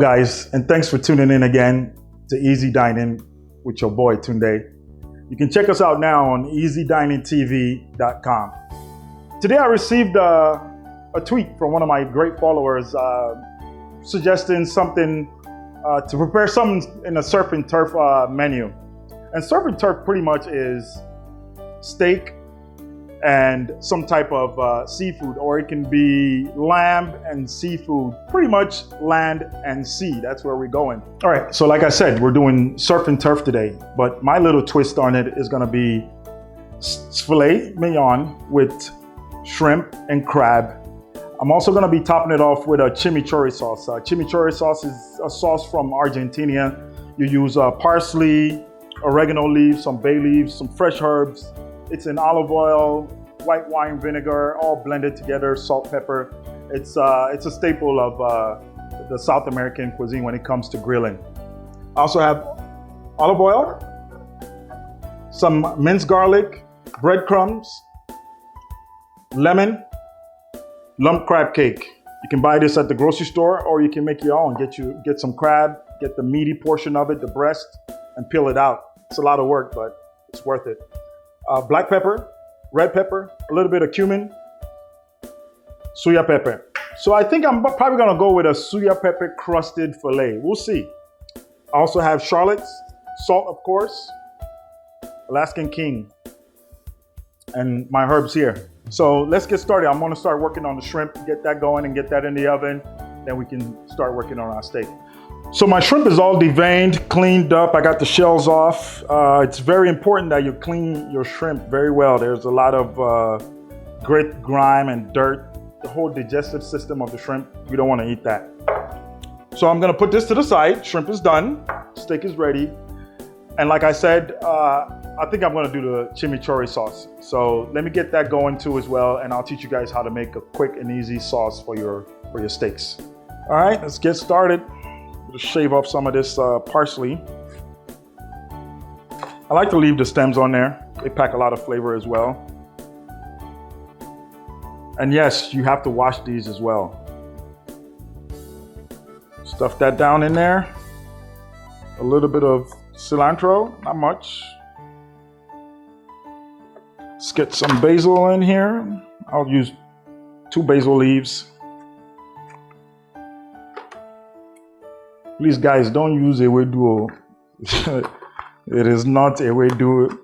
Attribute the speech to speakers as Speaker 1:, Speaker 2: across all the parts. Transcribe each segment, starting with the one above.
Speaker 1: Hello guys, and thanks for tuning in again to Easy Dining with your boy Tunde. You can check us out now on EasyDiningTV.com. Today I received a tweet from one of my great followers suggesting something to prepare something in a surf and turf menu. And surf and turf pretty much is steak and some type of seafood, or it can be lamb and seafood, pretty much land and sea. That's where we're going. All right, so like I said, we're doing surf and turf today, but my little twist on it is gonna be filet mignon with shrimp and crab. I'm also gonna be topping it off with a chimichurri sauce. Chimichurri sauce is a sauce from Argentina. You use parsley, oregano leaves, some bay leaves, some fresh herbs. It's in olive oil, white wine vinegar, all blended together, salt, pepper. It's a staple of the South American cuisine when it comes to grilling. I also have olive oil, some minced garlic, breadcrumbs, lemon, lump crab cake. You can buy this at the grocery store, or you can make your own. Get some crab, get the meaty portion of it, the breast, and peel it out. It's a lot of work, but it's worth it. Black pepper, red pepper, a little bit of cumin, Suya pepper. So I think I'm probably gonna go with a Suya pepper crusted filet. We'll see. I also have shallots, salt of course, Alaskan king, and my herbs here. So let's get started. I'm gonna start working on the shrimp, get that going and get that in the oven. Then we can start working on our steak. So my shrimp is all deveined, cleaned up. I got the shells off. It's very important that you clean your shrimp very well. There's a lot of grit, grime, and dirt. The whole digestive system of the shrimp, we don't want to eat that. So I'm gonna put this to the side. Shrimp is done, steak is ready. And like I said, I think I'm gonna do the chimichurri sauce. So let me get that going too as well, and I'll teach you guys how to make a quick and easy sauce for your steaks. All right, let's get started. Just shave off some of this parsley. I like to leave the stems on there. They pack a lot of flavor as well. And yes, you have to wash these as well. Stuff that down in there. A little bit of cilantro, not much. Let's get some basil in here. I'll use 2 basil leaves. Please guys, don't use ewedu. It is not ewedu.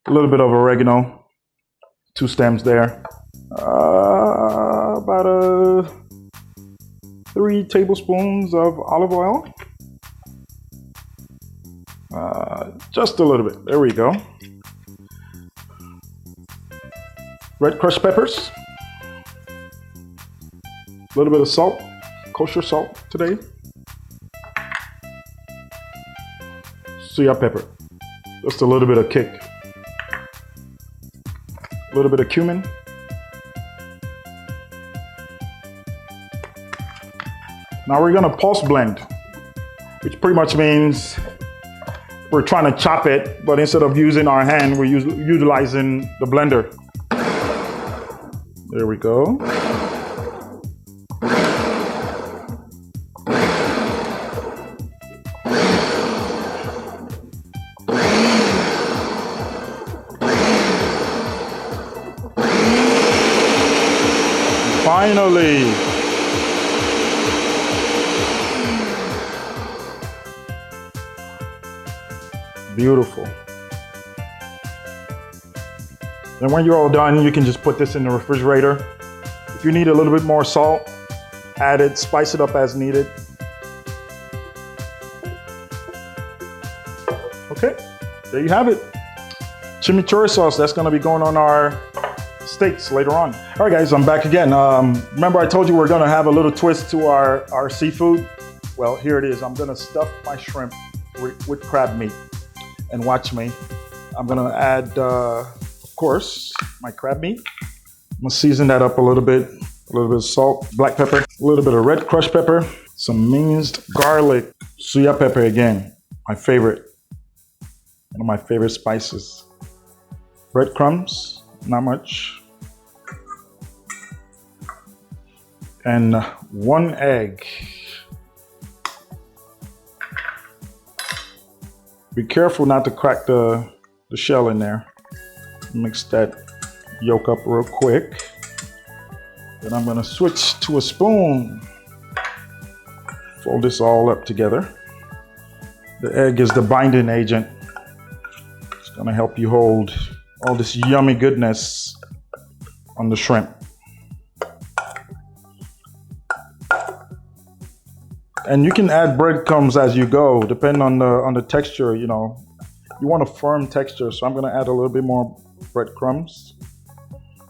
Speaker 1: A little bit of oregano, 2 stems there. About 3 tablespoons of olive oil. Just a little bit, there we go. Red crushed peppers. A little bit of salt, kosher salt today. Suya pepper, just a little bit of kick. A little bit of cumin. Now we're gonna pulse blend, which pretty much means we're trying to chop it, but instead of using our hand, we're utilizing the blender. There we go. Finally. Beautiful. And when you're all done, you can just put this in the refrigerator. If you need a little bit more salt, add it, spice it up as needed. Okay, there you have it. Chimichurri sauce, that's gonna be going on our steaks later on. All right guys, I'm back again. Remember I told you we're gonna have a little twist to our seafood? Well, here it is. I'm gonna stuff my shrimp with crab meat. And watch me. I'm gonna add, of course, my crab meat. I'm gonna season that up a little bit of salt, black pepper, a little bit of red crushed pepper, some minced garlic, Suya pepper again, my favorite, one of my favorite spices. Breadcrumbs, not much. and 1 egg. Be careful not to crack the shell in there. Mix that yolk up real quick. Then I'm gonna switch to a spoon. Fold this all up together. The egg is the binding agent. It's gonna help you hold all this yummy goodness on the shrimp. And you can add breadcrumbs as you go, depending on the texture. You know, you want a firm texture, so I'm gonna add a little bit more breadcrumbs.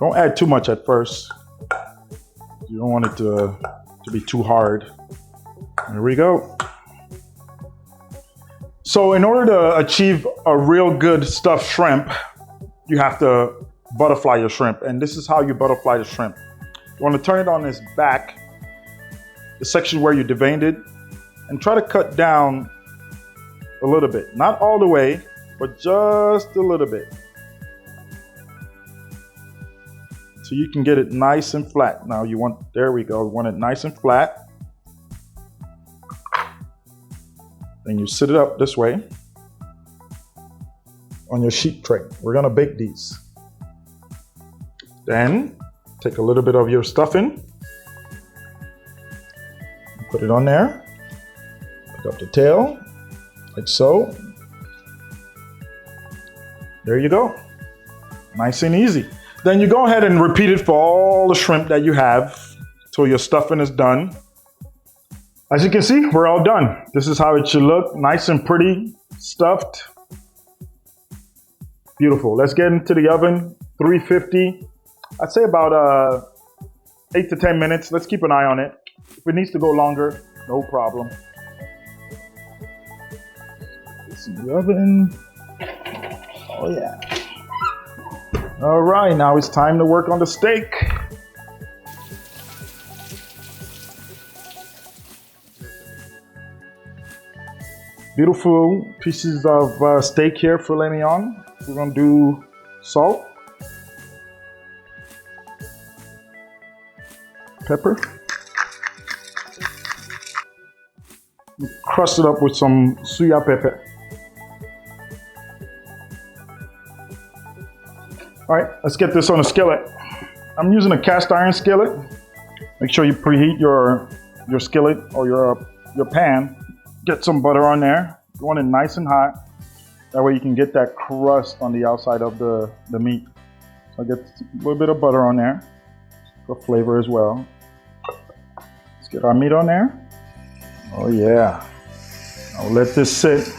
Speaker 1: Don't add too much at first. You don't want it to be too hard. There we go. So in order to achieve a real good stuffed shrimp, you have to butterfly your shrimp. And this is how you butterfly the shrimp. You want to turn it on its back, the section where you deveined it, and try to cut down a little bit. Not all the way, but just a little bit. So you can get it nice and flat. Now there we go, you want it nice and flat. Then you sit it up this way on your sheet tray. We're gonna bake these. Then take a little bit of your stuffing, put it on there, pick up the tail, like so. There you go, nice and easy. Then you go ahead and repeat it for all the shrimp that you have till your stuffing is done. As you can see, we're all done. This is how it should look, nice and pretty, stuffed. Beautiful. Let's get into the oven, 350. I'd say about 8 to 10 minutes. Let's keep an eye on it. If it needs to go longer, no problem. It's in the oven. Oh yeah. All right, now it's time to work on the steak. Beautiful pieces of steak here, filet mignon. We're gonna do salt, pepper, crust it up with some Suya pepper. All right, let's get this on a skillet. I'm using a cast iron skillet. Make sure you preheat your skillet or your pan. Get some butter on there. You want it nice and hot. That way you can get that crust on the outside of the meat. So I get a little bit of butter on there for flavor as well. Let's get our meat on there. Oh yeah. I'll let this sit.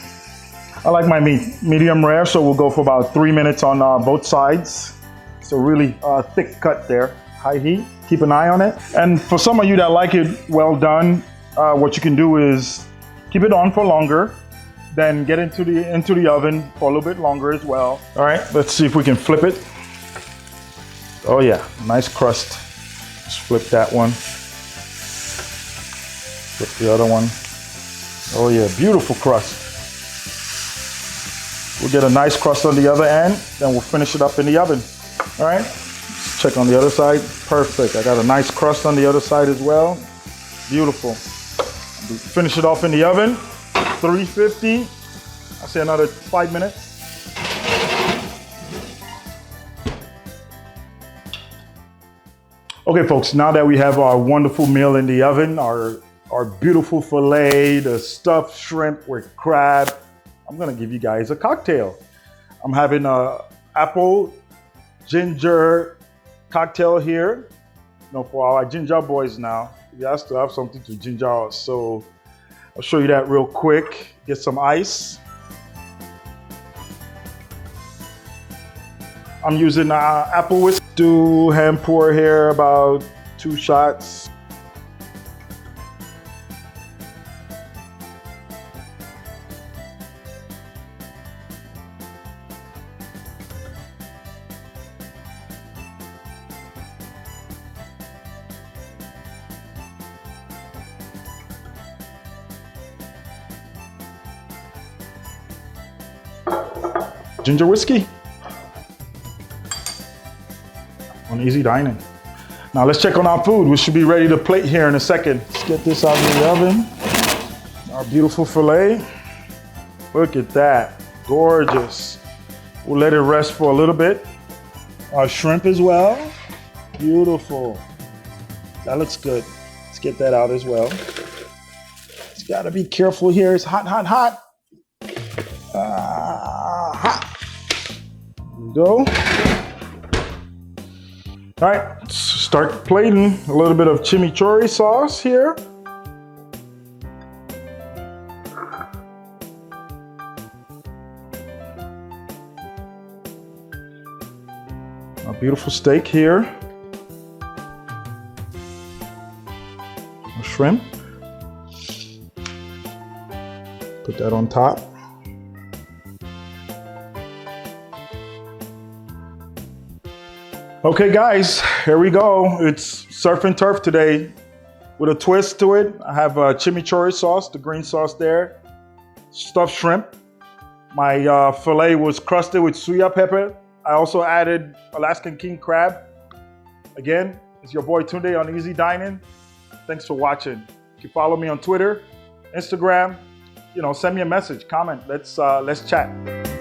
Speaker 1: I like my meat medium rare, so we'll go for about 3 minutes on both sides. It's a really thick cut there. High heat. Keep an eye on it. And for some of you that like it well done, what you can do is keep it on for longer, then get into the oven for a little bit longer as well. All right, let's see if we can flip it. Oh yeah, nice crust. Let's flip that one. Flip the other one. Oh yeah, beautiful crust. We'll get a nice crust on the other end, then we'll finish it up in the oven. All right, let's check on the other side. Perfect, I got a nice crust on the other side as well. Beautiful. Finish it off in the oven, 350. I'll say another 5 minutes. Okay, folks, now that we have our wonderful meal in the oven, our beautiful filet, the stuffed shrimp with crab, I'm gonna give you guys a cocktail. I'm having a apple ginger cocktail here. You know, for our ginger boys now. You have to have something to ginger us. So I'll show you that real quick. Get some ice. I'm using apple whisk. Do hand pour here about 2 shots. Ginger whiskey on EasyDining. Now let's check on our food. We should be ready to plate here in a second. Let's get this out of the oven. Our beautiful filet. Look at that, gorgeous. We'll let it rest for a little bit. Our shrimp as well, beautiful. That looks good. Let's get that out as well. Just gotta be careful here. It's hot, hot, hot. Hot. There we go. All right, let's start plating a little bit of chimichurri sauce here. A beautiful steak here. A shrimp. Put that on top. Okay guys, here we go. It's surf and turf today with a twist to it. I have chimichurri sauce, the green sauce there. Stuffed shrimp. My filet was crusted with Suya pepper. I also added Alaskan king crab. Again, it's your boy Tunde on Easy Dining. Thanks for watching. You can follow me on Twitter, Instagram. Send me a message, comment. Let's chat.